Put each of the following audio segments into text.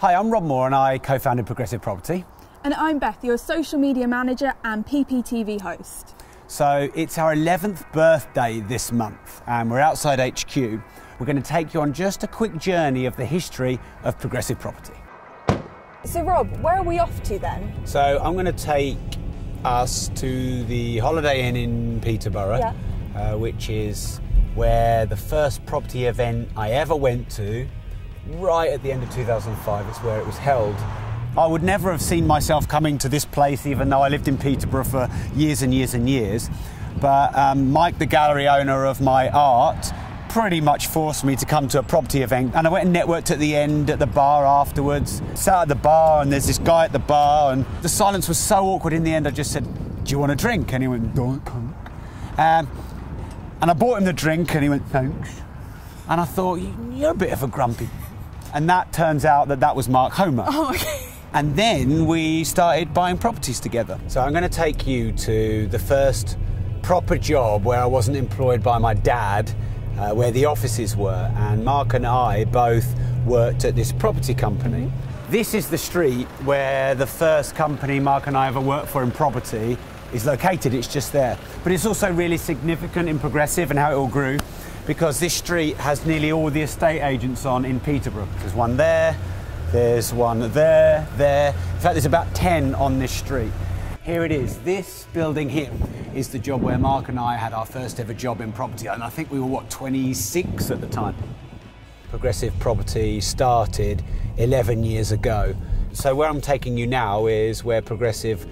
Hi, I'm Rob Moore and I co-founded Progressive Property. And I'm Beth, your social media manager and PPTV host. So it's our 11th birthday this month and we're outside HQ. We're going to take you on just a quick journey of the history of Progressive Property. So Rob, where are we off to then? So I'm going to take us to the Holiday Inn in Peterborough, which is where the first property event I ever went to, right at the end of 2005, it's where it was held. I would never have seen myself coming to this place, even though I lived in Peterborough for years and years and years. But Mike, the gallery owner of my art, pretty much forced me to come to a property event. And I went and networked at the end at the bar afterwards. Sat at the bar and there's this guy at the bar and the silence was so awkward. In the end, I just said, "Do you want a drink?" And he went, "Don't come." And I bought him the drink and he went, "Thanks." And I thought, "You're a bit of a grumpy." And that turns out that was Mark Homer. Oh, okay. And then we started buying properties together. So I'm going to take you to the first proper job where I wasn't employed by my dad, where the offices were. And Mark and I both worked at this property company. This is the street where the first company Mark and I ever worked for in property is located. It's just there. But it's also really significant in Progressive and how it all grew, because this street has nearly all the estate agents on in Peterborough. There's one there, there's one there. In fact, there's about 10 on this street. Here it is. This building here is the job where Mark and I had our first ever job in property, and I think we were, 26 at the time. Progressive Property started 11 years ago. So where I'm taking you now is where Progressive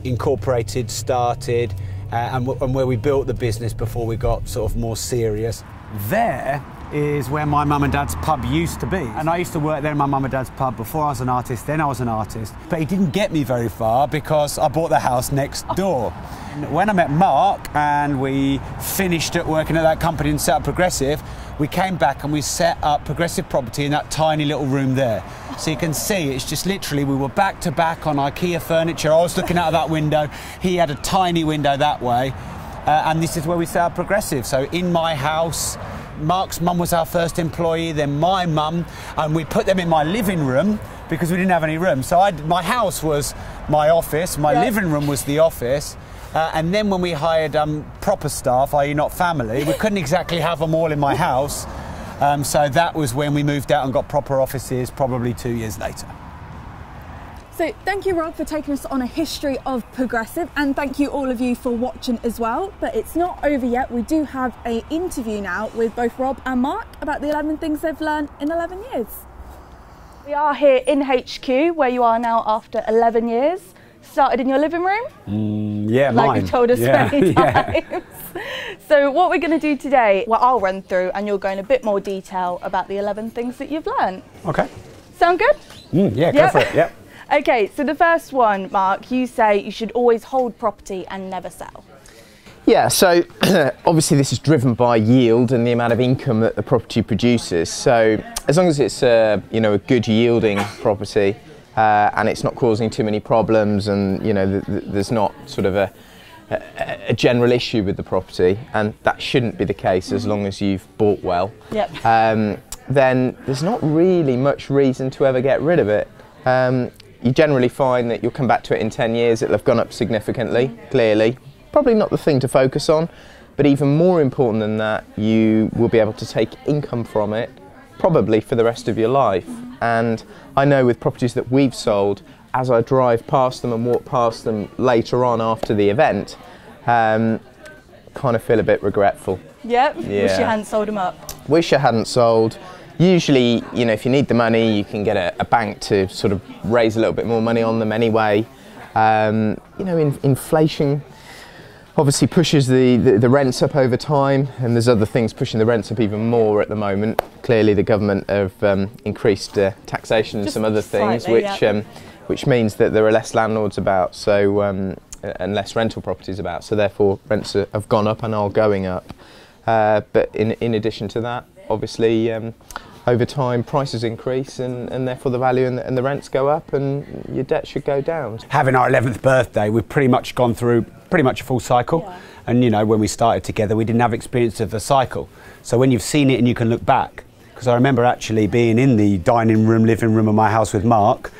Incorporated started and where we built the business before we got sort of more serious. There is where my mum and dad's pub used to be. And I used to work there in my mum and dad's pub before I was an artist, then I was an artist. But it didn't get me very far because I bought the house next door. When I met Mark and we finished at working at that company and set up Progressive, we came back and we set up Progressive Property in that tiny little room there. So you can see it's just literally, we were back to back on IKEA furniture. I was looking out of that window, he had a tiny window that way. And this is where we set up Progressive. So in my house, Mark's mum was our first employee, then my mum, and we put them in my living room because we didn't have any room. So my house was my office, my living room was the office, and then when we hired proper staff, i.e. not family, we couldn't exactly have them all in my house. So that was when we moved out and got proper offices, probably 2 years later. So thank you, Rob, for taking us on a history of Progressive, and thank you all of you for watching as well. But it's not over yet. We do have an interview now with both Rob and Mark about the 11 things they've learned in 11 years. We are here in HQ, where you are now after 11 years. Started in your living room? Yeah, like mine. You've told us many times. So what we're going to do today, well, I'll run through and you'll go in a bit more detail about the 11 things that you've learned. Okay. Sound good? Yeah, go for it, yep. Okay, so the first one, Mark, you say you should always hold property and never sell. Yeah, so obviously this is driven by yield and the amount of income that the property produces. So as long as it's a good yielding property and it's not causing too many problems, and there's not sort of a general issue with the property, and that shouldn't be the case as long as you've bought well. Yep. Then there's not really much reason to ever get rid of it. You generally find that you'll come back to it in 10 years, it'll have gone up significantly, clearly. Probably not the thing to focus on, but even more important than that, you will be able to take income from it, probably for the rest of your life. And I know with properties that we've sold, as I drive past them and walk past them later on after the event, kind of feel a bit regretful. Yep, wish you hadn't sold them up. Wish I hadn't sold. Usually, if you need the money, you can get a bank to sort of raise a little bit more money on them anyway. Inflation obviously pushes the rents up over time, and there's other things pushing the rents up even more at the moment. Clearly, the government have increased taxation and some other things, which means that there are less landlords about, so and less rental properties about. So therefore, rents have gone up and are going up. But in addition to that, obviously, over time prices increase and therefore the value and the rents go up and your debt should go down. Having our 11th birthday, we've pretty much gone through pretty much a full cycle. And when we started together, we didn't have experience of the cycle. So when you've seen it and you can look back, because I remember actually being in the dining room, living room of my house with Mark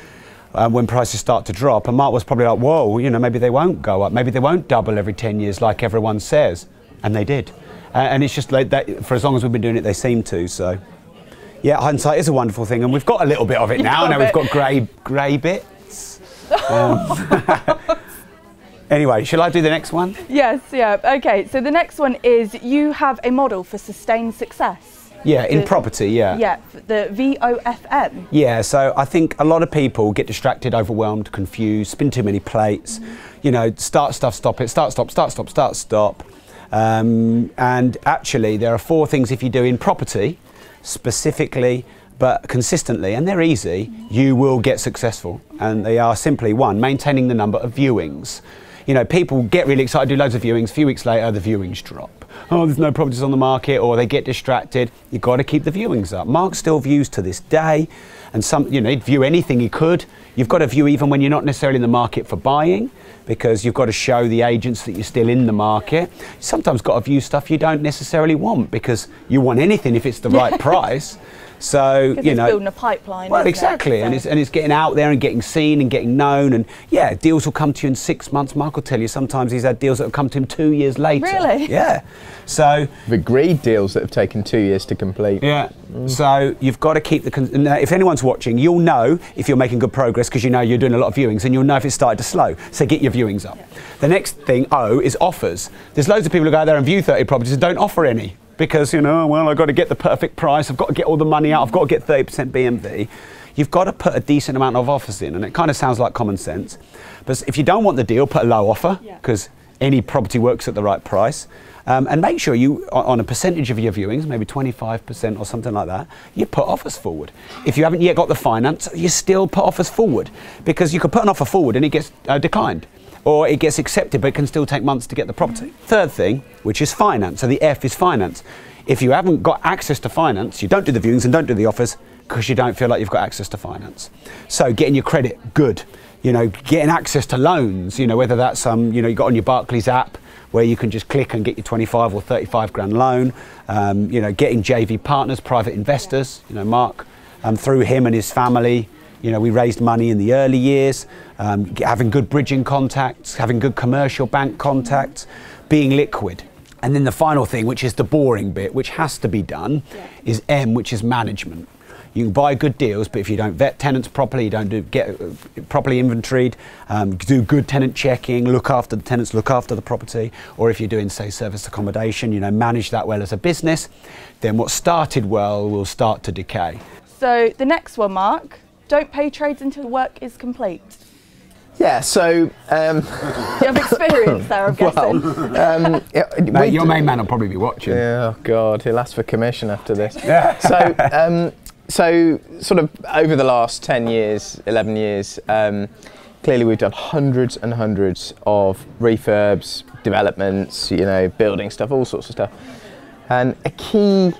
when prices start to drop, and Mark was probably like, whoa, you know, maybe they won't go up, maybe they won't double every 10 years like everyone says, and they did. And it's just like that, for as long as we've been doing it, they seem to. So yeah, hindsight is a wonderful thing, and we've got a little bit of it now. Now we've got grey bits. Anyway, shall I do the next one? Yes, yeah. Okay, so the next one is you have a model for sustained success. Yeah, in property, yeah. Yeah, the VOFM. Yeah, so I think a lot of people get distracted, overwhelmed, confused, spin too many plates, you know, start stuff, stop it, start, stop, start, stop, start, stop. And actually there are 4 things if you do in property, specifically, but consistently, and they're easy, you will get successful. And they are simply, 1, maintaining the number of viewings. You know, people get really excited, do loads of viewings, a few weeks later the viewings drop. Oh, there's no properties on the market, or they get distracted. You've got to keep the viewings up. Mark still views to this day, and some, you know, he'd view anything he could. You've got to view even when you're not necessarily in the market for buying, because you've got to show the agents that you're still in the market. You sometimes got to view stuff you don't necessarily want, because you want anything if it's the right price. So, you know, it's building a pipeline. Well, exactly, and it's getting out there and getting seen and getting known, and yeah, deals will come to you in 6 months. Mark will tell you sometimes he's had deals that have come to him 2 years later. Really? Yeah. So we've agreed deals that have taken 2 years to complete. Yeah. So you've got to keep the. If anyone's watching, you'll know if you're making good progress because you know you're doing a lot of viewings, and you'll know if it's started to slow. So get your viewings up. Yeah. The next thing, O, is offers. There's loads of people who go out there and view 30 properties and don't offer any. Because, you know, well, I've got to get the perfect price, I've got to get all the money out, I've got to get 30% BMV. You've got to put a decent amount of offers in, and it kind of sounds like common sense. But if you don't want the deal, put a low offer, because any property works at the right price. And make sure you, on a percentage of your viewings, maybe 25% or something like that, you put offers forward. If you haven't yet got the finance, you still put offers forward, because you could put an offer forward and it gets declined. Or it gets accepted, but it can still take months to get the property. Third thing, which is finance. So the F is finance. If you haven't got access to finance, you don't do the viewings and don't do the offers because you don't feel like you've got access to finance. So getting your credit good, you know, getting access to loans, you know, whether that's you know, you got on your Barclays app where you can just click and get your 25 or 35 grand loan. You know, getting JV partners, private investors. You know, Mark, through him and his family, you know, we raised money in the early years, having good bridging contacts, having good commercial bank contacts, being liquid. And then the final thing, which is the boring bit, which has to be done, is M, which is management. You can buy good deals, but if you don't vet tenants properly, you don't get properly inventoried, do good tenant checking, look after the tenants, look after the property, or if you're doing, say, service accommodation, you know, manage that well as a business, then what started well will start to decay. So the next one, Mark. Don't pay trades until work is complete. Yeah, so... you have experience there, I'm guessing. Mate, your main man will probably be watching. Yeah, oh God, he'll ask for commission after this. So, so sort of over the last 10 years, 11 years, clearly we've done hundreds and hundreds of refurbs, developments, you know, building stuff, all sorts of stuff. And a key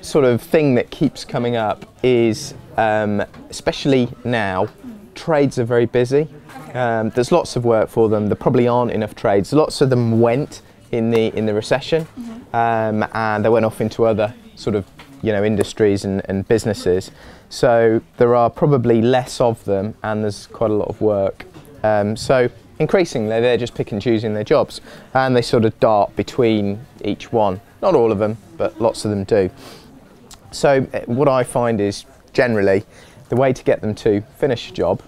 sort of thing that keeps coming up is, especially now, trades are very busy. There's lots of work for them. There probably aren't enough trades. Lots of them went in the recession, and they went off into other sort of, you know, industries and businesses. So there are probably less of them, and there's quite a lot of work. So increasingly, they're just pick and choosing their jobs, and they sort of dart between each one. Not all of them, but lots of them do. So what I find is generally the way to get them to finish a job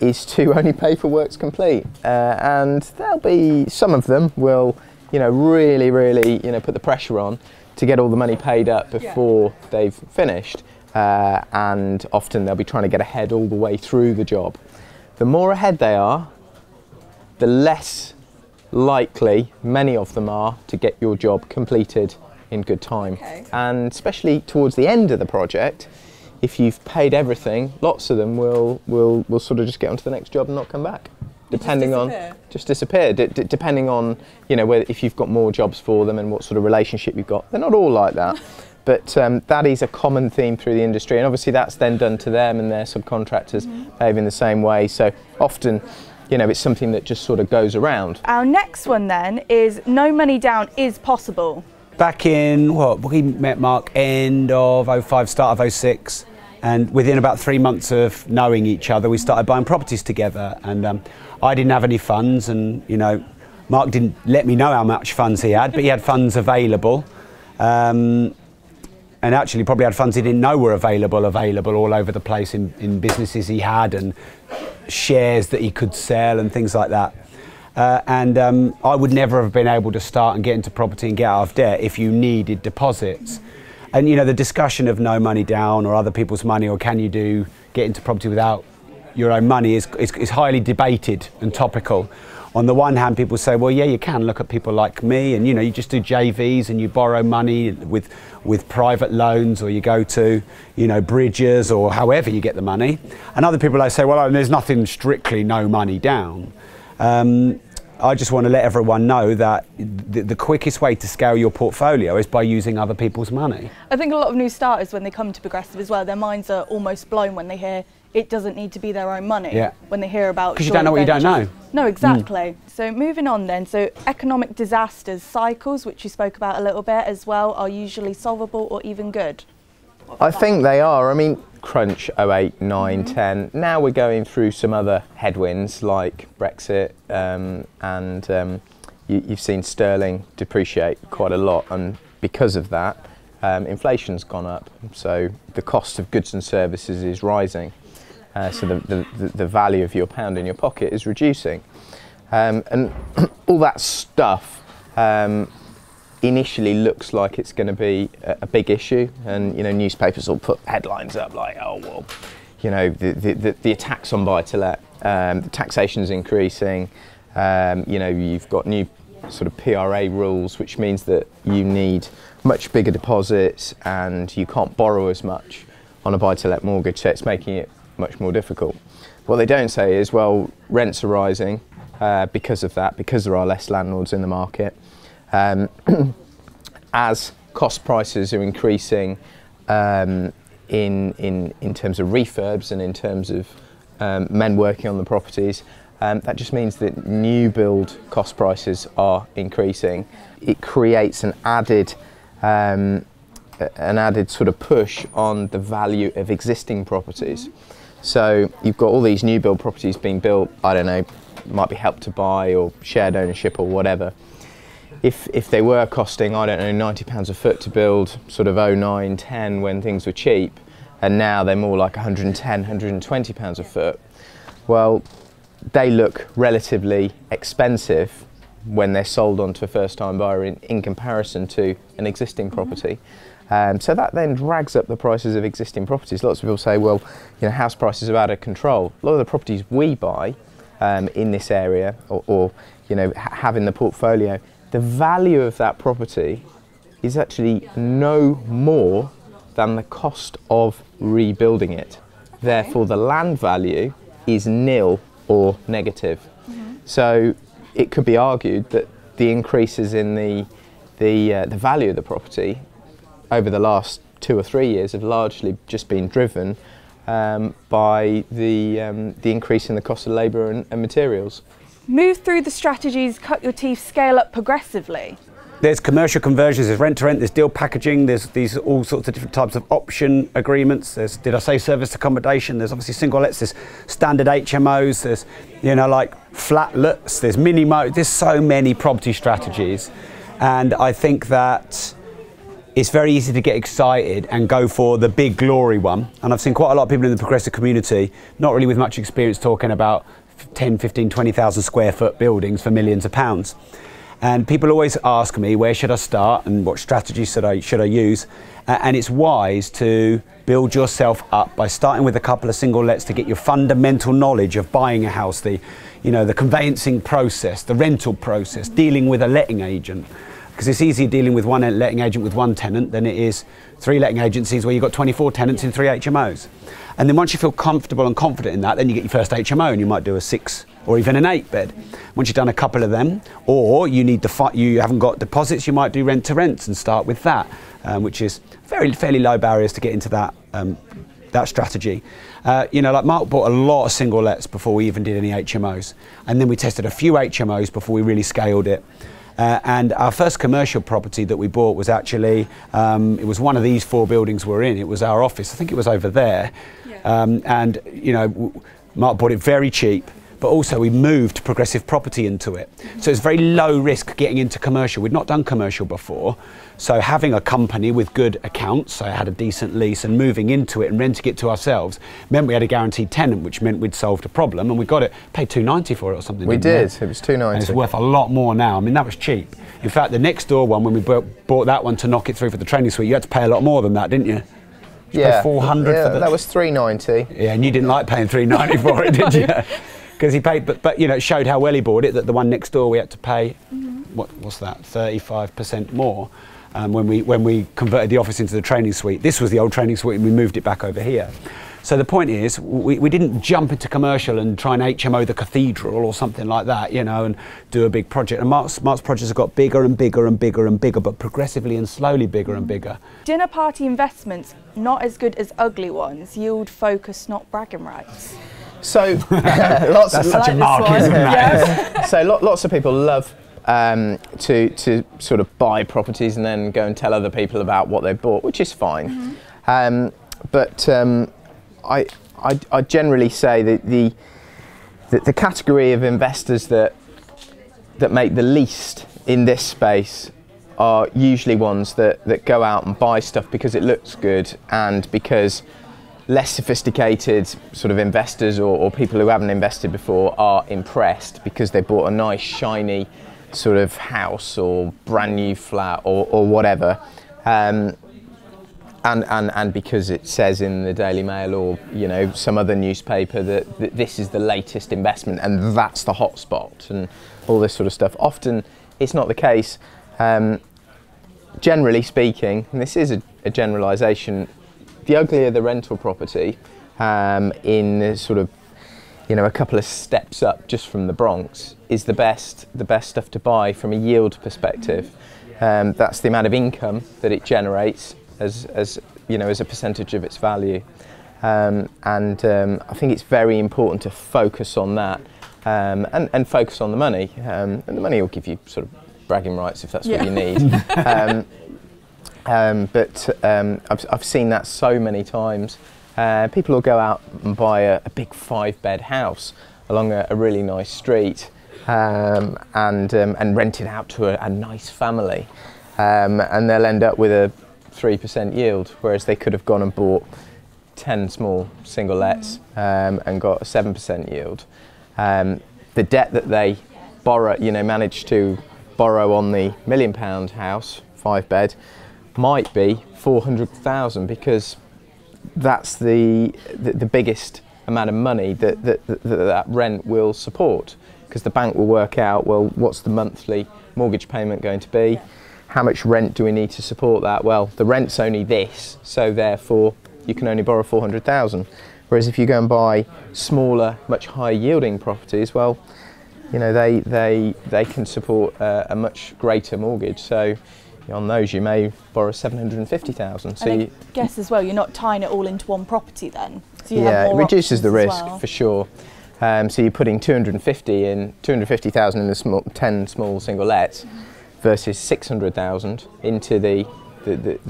is to only pay for works complete, and there'll be some of them will, you know, really, you know, put the pressure on to get all the money paid up before they've finished, and often they'll be trying to get ahead all the way through the job. The more ahead they are, the less likely many of them are to get your job completed in good time. And especially towards the end of the project, if you've paid everything, lots of them will sort of just get onto the next job and not come back. Depending on, just disappear. Depending on, you know, whether, if you've got more jobs for them and what sort of relationship you've got. They're not all like that, but that is a common theme through the industry, and obviously that's then done to them, and their subcontractors behave in the same way. So often, you know, it's something that just sort of goes around. Our next one then is no money down is possible. back in, we met Mark end of 05, start of 06. And within about 3 months of knowing each other, we started buying properties together. And I didn't have any funds, and you know, Mark didn't let me know how much funds he had, but he had funds available. And actually probably had funds he didn't know were available all over the place in businesses he had, and shares that he could sell and things like that. I would never have been able to start and get into property and get out of debt if you needed deposits. And you know, the discussion of no money down or other people's money, or can you get into property without your own money, is highly debated and topical. On the one hand, people say, well, yeah, you can look at people like me, and you know, you just do JVs and you borrow money with private loans, or you go to, you know, bridges, or however you get the money. And other people say, well, there's nothing strictly no money down. I just want to let everyone know that the quickest way to scale your portfolio is by using other people's money. I think a lot of new starters, when they come to Progressive as well, their minds are almost blown when they hear it doesn't need to be their own money. Yeah. When they hear about, because you don't know what you don't know. No, exactly. So moving on then, so economic disasters, cycles, which you spoke about a little bit as well, are usually solvable or even good? I think they are. I mean, crunch 08, 9, 10. Now we're going through some other headwinds like Brexit, and you've seen sterling depreciate quite a lot, and because of that, inflation's gone up. So the cost of goods and services is rising. So the value of your pound in your pocket is reducing. And all that stuff initially looks like it's going to be a big issue, and you know, newspapers will put headlines up like, oh well, you know, the attacks on buy-to-let, the taxation's increasing, you know, you've got new sort of PRA rules, which means that you need much bigger deposits and you can't borrow as much on a buy-to-let mortgage, so it's making it much more difficult. What they don't say is, well, rents are rising because of that, because there are less landlords in the market. As cost prices are increasing in terms of refurbs and in terms of men working on the properties, that just means that new build cost prices are increasing. It creates an added sort of push on the value of existing properties. So you've got all these new build properties being built, I don't know, might be Help to Buy or shared ownership or whatever. If they were costing, I don't know, £90 a foot to build, sort of 09, 10 when things were cheap, and now they're more like 110, £120 a foot, well, they look relatively expensive when they're sold on to a first-time buyer in comparison to an existing property. So that then drags up the prices of existing properties. Lots of people say, well, you know, house prices are out of control. A lot of the properties we buy in this area, or you know, have in the portfolio, the value of that property is actually no more than the cost of rebuilding it. Therefore, the land value is nil or negative. So it could be argued that the increases in the value of the property over the last 2 or 3 years have largely just been driven by the increase in the cost of labour and materials. Move through the strategies, cut your teeth, scale up progressively. There's commercial conversions, there's rent to rent, there's deal packaging, there's these all sorts of different types of option agreements. There's, did I say serviced accommodation? There's obviously single lets, there's standard HMOs, there's, you know, like flatlets, there's there's so many property strategies. And I think that it's very easy to get excited and go for the big glory one. And I've seen quite a lot of people in the progressive community, not really with much experience, talking about 10, 15, 20,000 square foot buildings for millions of pounds. And people always ask me, where should I start and what strategies should I use? And it's wise to build yourself up by starting with a couple of single lets to get your fundamental knowledge of buying a house, the conveyancing process, the rental process, dealing with a letting agent. Because it's easier dealing with one letting agent with one tenant than it is 3 letting agencies where you've got 24 tenants in 3 HMOs. And then once you feel comfortable and confident in that, then you get your first HMO and you might do a 6 or even an 8 bed. Once you've done a couple of them, or you haven't got deposits, you might do rent to rents and start with that, which is fairly low barriers to get into that strategy. You know, like Mark bought a lot of single lets before we even did any HMOs. And then we tested a few HMOs before we really scaled it. And our first commercial property that we bought was actually, it was one of these 4 buildings we're in. It was our office. I think it was over there. Yeah. And, you know, Mark bought it very cheap, but also we moved Progressive Property into it. So it's very low risk getting into commercial. We'd not done commercial before. So having a company with good accounts, so I had a decent lease, and moving into it and renting it to ourselves meant we had a guaranteed tenant, which meant we'd solved a problem, and we got it, paid $290 for it or something. We did, it was $290. And it's worth a lot more now. I mean, that was cheap. In fact, the next door one, when we bought that one to knock it through for the training suite, you had to pay a lot more than that, didn't you? Yeah, $400 for that was $390. Yeah, and you didn't like paying $390 for it, did you? Because he paid, but you know, it showed how well he bought it. That the one next door we had to pay, what's that, 35% more when we converted the office into the training suite. This was the old training suite, and we moved it back over here. So the point is, we didn't jump into commercial and try and HMO the cathedral or something like that, you know, and do a big project. And Mark's projects have got bigger and bigger and bigger and bigger, but progressively and slowly bigger and bigger. Dinner party investments, not as good as ugly ones. Yield focus, not bragging rights. So that's such a mark, isn't it? Yeah. So lots of people love to sort of buy properties and then go and tell other people about what they've bought, which is fine. But I generally say that the category of investors that make the least in this space are usually ones that go out and buy stuff because it looks good, and because less sophisticated sort of investors or people who haven't invested before are impressed because they bought a nice shiny sort of house or brand new flat or whatever, and because it says in the Daily Mail or, you know, some other newspaper that this is the latest investment and that's the hot spot and all this sort of stuff. Often it's not the case. Generally speaking, and this is a generalisation, the uglier the rental property, in sort of, you know, a couple of steps up just from the Bronx, is the best stuff to buy from a yield perspective. That's the amount of income that it generates as you know, as a percentage of its value, and I think it's very important to focus on that, and focus on the money, and the money will give you sort of bragging rights if that's what you need. But I've seen that so many times. People will go out and buy a big 5-bed house along a really nice street, and rent it out to a nice family, and they'll end up with a 3% yield, whereas they could have gone and bought 10 small single lets and got a 7% yield. The debt that they borrow, you know, manage to borrow on the £1 million house, 5-bed, might be 400,000, because that's the biggest amount of money that rent will support, because the bank will work out, well, what's the monthly mortgage payment going to be? How much rent do we need to support that? Well, the rent's only this, so therefore you can only borrow 400,000. Whereas if you go and buy smaller, much higher yielding properties, well, you know, they can support a much greater mortgage. So on those you may borrow 750,000. So and I guess as well, you're not tying it all into one property then. So you yeah, have more it reduces the risk well. For sure. So you're putting 250,000 in the 10 small single lets versus 600,000 into the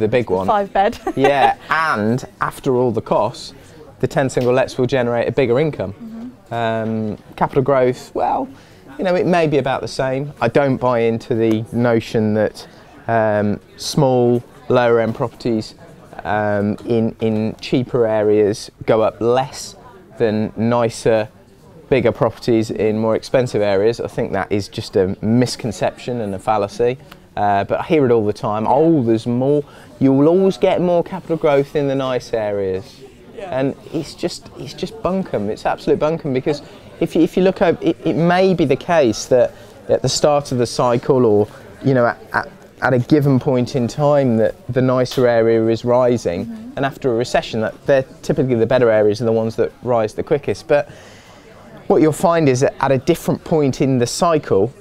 big one. 5-bed. Yeah, and after all the costs, the 10 single lets will generate a bigger income. Capital growth, well, you know, it may be about the same. I don't buy into the notion that small, lower end properties in cheaper areas go up less than nicer, bigger properties in more expensive areas. I think that is just a misconception and a fallacy. But I hear it all the time. Oh, there's more. You will always get more capital growth in the nice areas. And it's just bunkum. It's absolute bunkum, because if you look over, it may be the case that at the start of the cycle, or, you know, at a given point in time, that the nicer area is rising, and after a recession, that they're typically the better areas are the ones that rise the quickest. But what you'll find is that at a different point in the cycle,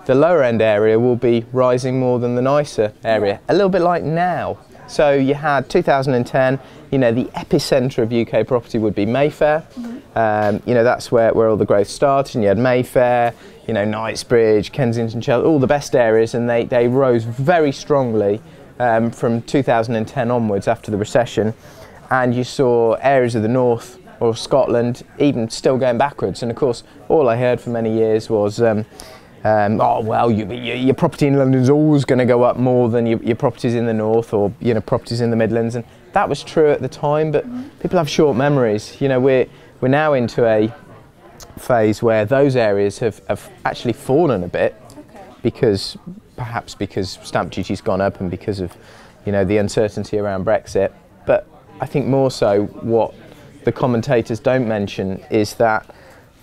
the lower end area will be rising more than the nicer area, a little bit like now. So you had 2010, you know, the epicenter of UK property would be Mayfair, You know, that's where all the growth started. And you had Mayfair, you know, Knightsbridge, Kensington, Chelsea, all the best areas, and they rose very strongly from 2010 onwards after the recession. And you saw areas of the north or Scotland even still going backwards. And of course, all I heard for many years was, oh well, your property in London is always going to go up more than your properties in the north, or you know, properties in the Midlands. And that was true at the time, but people have short memories. You know, we're now into a phase where those areas have actually fallen a bit, because stamp duty's gone up and because of, you know, the uncertainty around Brexit. But I think more so what the commentators don't mention is that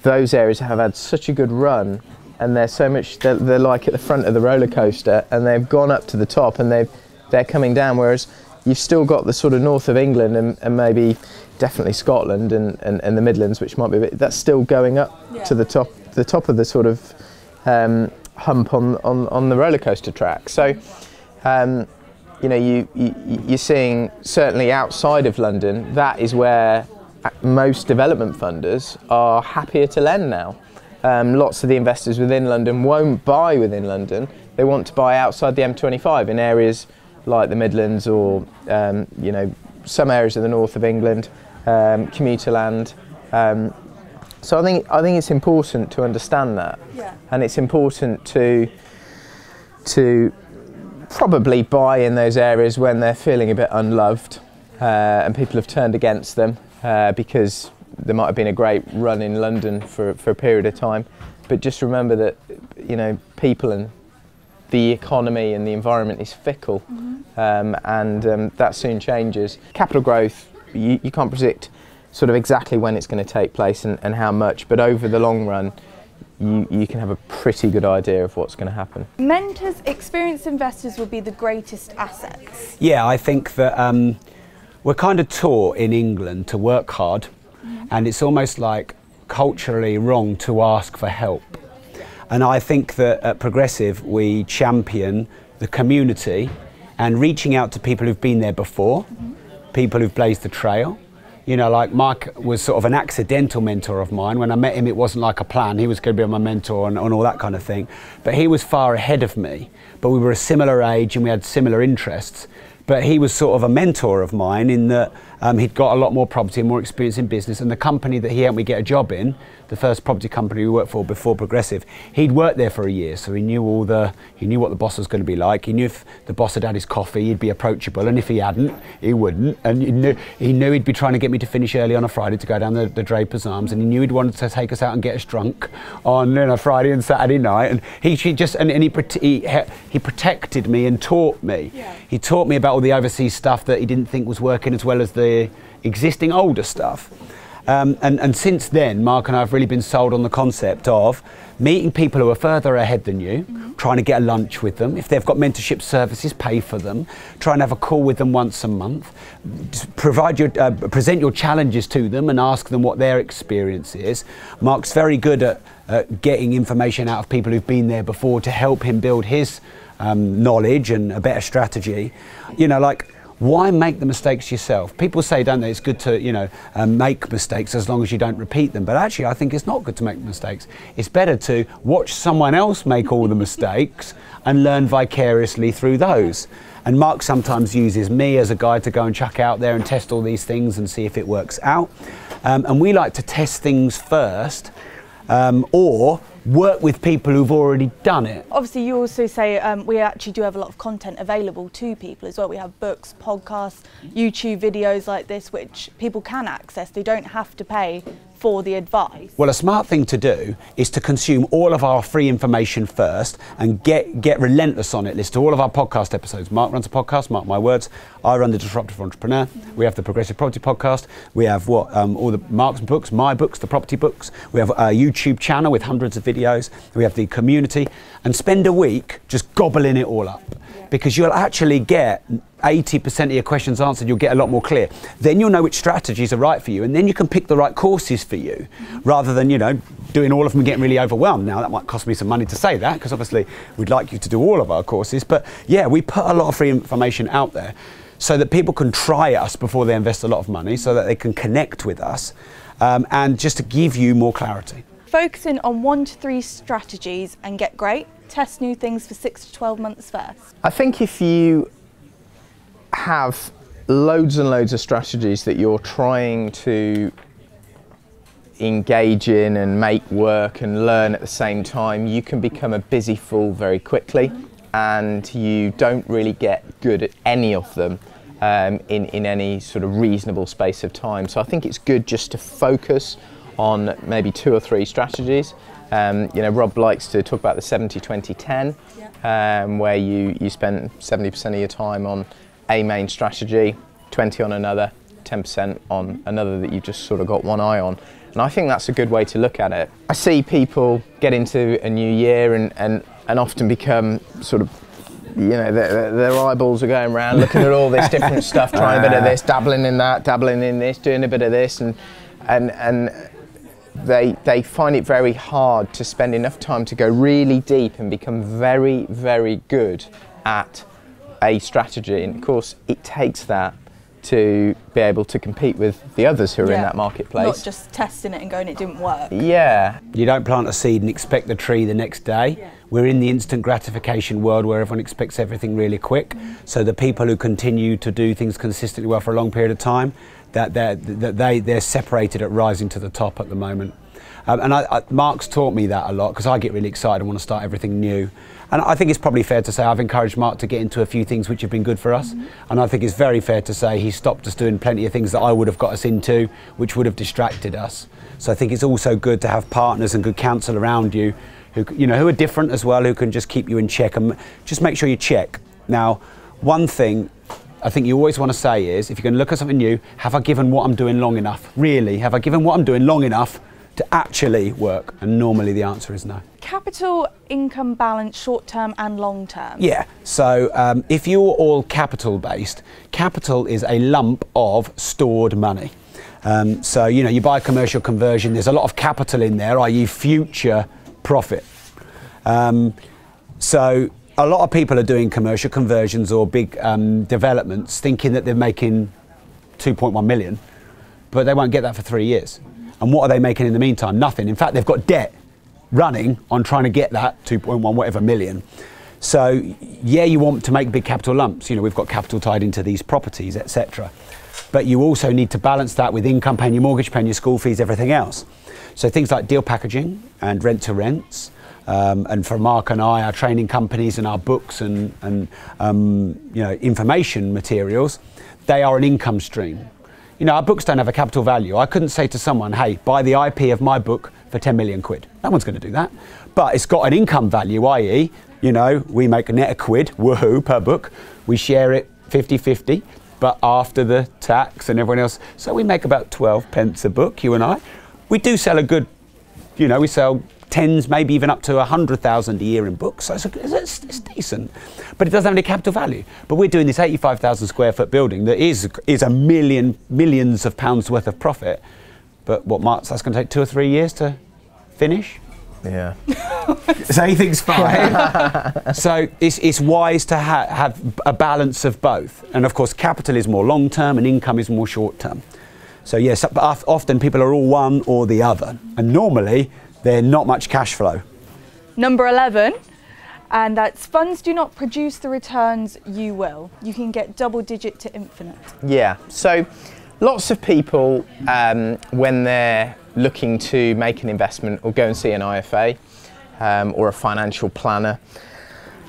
those areas have had such a good run, and they're like at the front of the roller coaster, and they've gone up to the top, and they're coming down, whereas you've still got the sort of north of England and maybe definitely Scotland and the Midlands, which might be a bit, that's still going up to the top of the sort of hump on the roller coaster track. So you know, you're seeing, certainly outside of London, that is where most development funders are happier to lend now. Lots of the investors within London won't buy within London. They want to buy outside the M25 in areas like the Midlands, or you know, some areas of the north of England, commuter land. So I think it's important to understand that, and it's important to probably buy in those areas when they're feeling a bit unloved, and people have turned against them because there might have been a great run in London for a period of time. But just remember that, you know, people and the economy and the environment is fickle, and that soon changes. Capital growth, you can't predict sort of exactly when it's going to take place and how much, but over the long run, you can have a pretty good idea of what's going to happen. Mentors, experienced investors will be the greatest assets. Yeah, I think that we're kind of taught in England to work hard, and it's almost like culturally wrong to ask for help. And I think that at Progressive we champion the community and reaching out to people who've been there before, people who've blazed the trail. You know, like Mark was sort of an accidental mentor of mine. When I met him, it wasn't like a plan. He was going to be my mentor and all that kind of thing. But he was far ahead of me. But we were a similar age and we had similar interests. But he was sort of a mentor of mine in that he'd got a lot more property and more experience in business. And the company that he helped me get a job in, the first property company we worked for before Progressive, he'd worked there for a year, so he knew what the boss was going to be like. He knew if the boss had had his coffee, he'd be approachable, and if he hadn't, he wouldn't. And he knew he'd be trying to get me to finish early on a Friday to go down the Draper's Arms, and he knew he'd wanted to take us out and get us drunk on a Friday and Saturday night. And he protected me and taught me. Yeah. He taught me about all the overseas stuff that he didn't think was working, as well as the existing older stuff. And since then, Mark and I have really been sold on the concept of meeting people who are further ahead than you, trying to get a lunch with them. If they've got mentorship services, pay for them. Try and have a call with them once a month. Present your challenges to them and ask them what their experience is. Mark's very good at getting information out of people who've been there before to help him build his knowledge and a better strategy. You know, like, why make the mistakes yourself? People say, don't they, it's good to, you know, make mistakes as long as you don't repeat them. But actually, I think it's not good to make mistakes. It's better to watch someone else make all the mistakes and learn vicariously through those. And Mark sometimes uses me as a guide to go and chuck out there and test all these things and see if it works out. And we like to test things first, or work with people who've already done it. Obviously, you also say we actually do have a lot of content available to people as well. We have books, podcasts, YouTube videos like this, which people can access. They don't have to pay for the advice. Well, a smart thing to do is to consume all of our free information first and get relentless on it. Listen to all of our podcast episodes. Mark runs a podcast, Mark My Words. I run the Disruptive Entrepreneur. We have the Progressive Property Podcast. We have all the Mark's books, my books, the property books. We have a YouTube channel with hundreds of videos. We have the community, and spend a week just gobbling it all up, because you'll actually get 80% of your questions answered. You'll get a lot more clear. Then you'll know which strategies are right for you, and then you can pick the right courses for you, rather than, you know, doing all of them and getting really overwhelmed. Now, that might cost me some money to say that, because obviously we'd like you to do all of our courses, but yeah, we put a lot of free information out there so that people can try us before they invest a lot of money, so that they can connect with us. and just to give you more clarity. Focusing on 1 to 3 strategies and get great. Test new things for 6 to 12 months first. I think if you have loads and loads of strategies that you're trying to engage in and make work and learn at the same time, you can become a busy fool very quickly, and you don't really get good at any of them in any sort of reasonable space of time. So I think it's good just to focus on maybe 2 or 3 strategies. Rob likes to talk about the 70-20-10, where you spend 70% of your time on a main strategy, 20 on another, 10% on another that you've just sort of got one eye on. And I think that's a good way to look at it. I see people get into a new year and often become sort of, their eyeballs are going around looking at all this different stuff, trying a bit of this, dabbling in that, dabbling in this, doing a bit of this, and they find it very hard to spend enough time to go really deep and become very, very good at a strategy. And of course, it takes that to be able to compete with the others who are in that marketplace. Not just testing it and going, it didn't work. Yeah. You don't plant a seed and expect the tree the next day. Yeah. We're in the instant gratification world where everyone expects everything really quick. So the people who continue to do things consistently well for a long period of time, they're separated at rising to the top at the moment. And Mark's taught me that a lot, because I get really excited and want to start everything new. And I think it's probably fair to say I've encouraged Mark to get into a few things which have been good for us. And I think it's very fair to say he stopped us doing plenty of things that I would have got us into, which would have distracted us. So I think it's also good to have partners and good counsel around you who are different as well, who can just keep you in check and just make sure you check. Now, one thing I think you always want to say is, if you're going to look at something new, have I given what I'm doing long enough? Really, have I given what I'm doing long enough to actually work? And normally the answer is no. Capital income balance, short term and long term. Yeah, so if you're all capital based, capital is a lump of stored money. So you buy a commercial conversion, there's a lot of capital in there, i.e. future profit. So a lot of people are doing commercial conversions or big developments thinking that they're making 2.1 million, but they won't get that for 3 years. And what are they making in the meantime? Nothing. In fact, they've got debt running on trying to get that 2.1 whatever million. So yeah, you want to make big capital lumps. We've got capital tied into these properties, etc. But you also need to balance that with income, paying your mortgage, paying your school fees, everything else. So things like deal packaging and rent to rents, and for Mark and I, our training companies and our books and information materials, they are an income stream. Our books don't have a capital value. I couldn't say to someone, hey, buy the IP of my book for 10 million quid. No one's going to do that. But it's got an income value, i.e., we make a net a quid, woohoo, per book. We share it 50-50, but after the tax and everyone else. So we make about 12 pence a book, you and I. We do sell a good, we sell tens, maybe even up to 100,000 a year in books. So it's decent, but it doesn't have any capital value. But we're doing this 85,000 square foot building that is millions of pounds worth of profit. But that's going to take 2 or 3 years to finish. Yeah. So he thinks fine. So it's wise to have a balance of both. And of course, capital is more long term and income is more short term. So yes, often people are all one or the other, and normally they're not much cash flow. Number 11, and that's funds do not produce the returns you will. You can get double digit to infinite. Yeah, so lots of people, when they're looking to make an investment, will go and see an IFA or a financial planner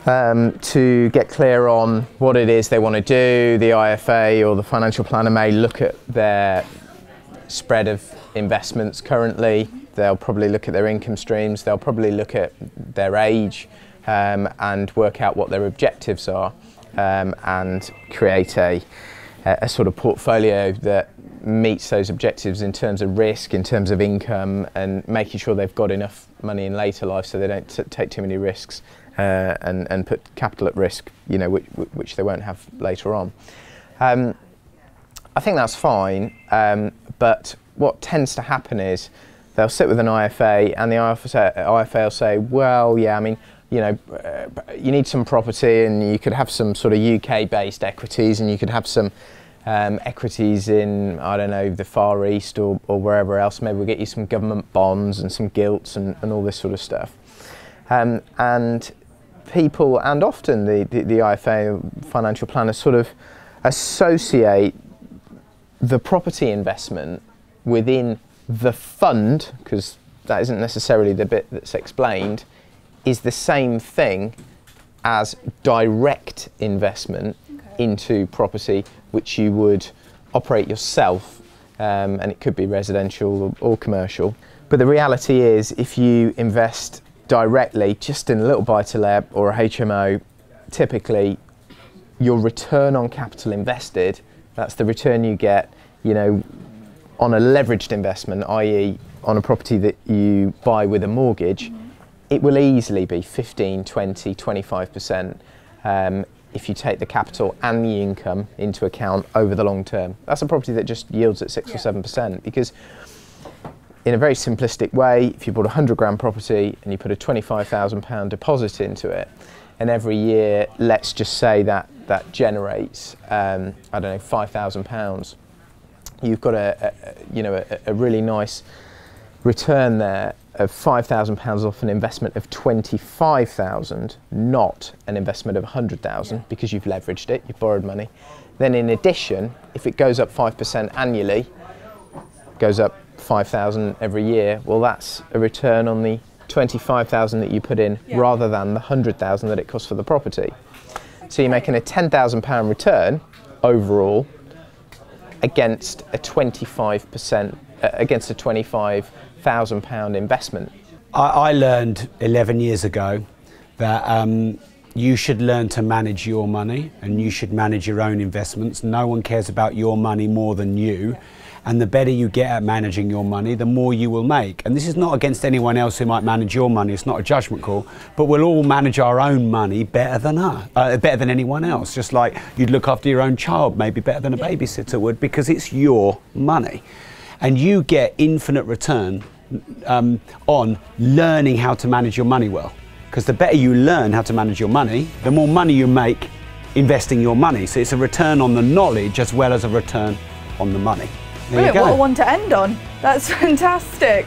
to get clear on what it is they want to do. The IFA or the financial planner may look at their spread of investments currently. They'll probably look at their income streams, they'll probably look at their age and work out what their objectives are and create a sort of portfolio that meets those objectives in terms of risk, in terms of income, and making sure they've got enough money in later life so they don't take too many risks and put capital at risk, which they won't have later on. I think that's fine, but what tends to happen is they'll sit with an IFA and the IFA will say, well, yeah, I mean, you need some property and you could have some sort of UK-based equities and you could have some equities in, I don't know, the Far East or wherever else. Maybe we'll get you some government bonds and some gilts and all this sort of stuff. And people, and often the IFA financial planners, sort of associate the property investment within the fund, because that isn't necessarily the bit that's explained, is the same thing as direct investment into property, which you would operate yourself, and it could be residential or commercial. But the reality is, if you invest directly just in a little buy-to-let or a HMO, typically your return on capital invested, that's the return you get, you know, on a leveraged investment, i.e. on a property that you buy with a mortgage, it will easily be 15, 20, 25% if you take the capital and the income into account over the long term. That's a property that just yields at 6 or 7%, because in a very simplistic way, if you bought a 100 grand property and you put a £25,000 deposit into it, and every year, let's just say that generates, I don't know, £5,000, you've got a really nice return there of £5,000 off an investment of 25,000, not an investment of 100,000, because you've leveraged it, you've borrowed money. Then in addition, if it goes up 5% annually, goes up 5,000 every year, well, that's a return on the 25,000 that you put in, rather than the 100,000 that it costs for the property. So you're making a £10,000 return overall against a 25%, against a £25,000 investment. I learned 11 years ago that you should learn to manage your money, and you should manage your own investments. No one cares about your money more than you. And the better you get at managing your money, the more you will make. And this is not against anyone else who might manage your money. It's not a judgment call, but we'll all manage our own money better than anyone else. Just like you'd look after your own child, maybe better than a babysitter would, because it's your money. And you get infinite return on learning how to manage your money well. Because the better you learn how to manage your money, the more money you make investing your money. So it's a return on the knowledge as well as a return on the money. Brilliant, what a one to end on. That's fantastic.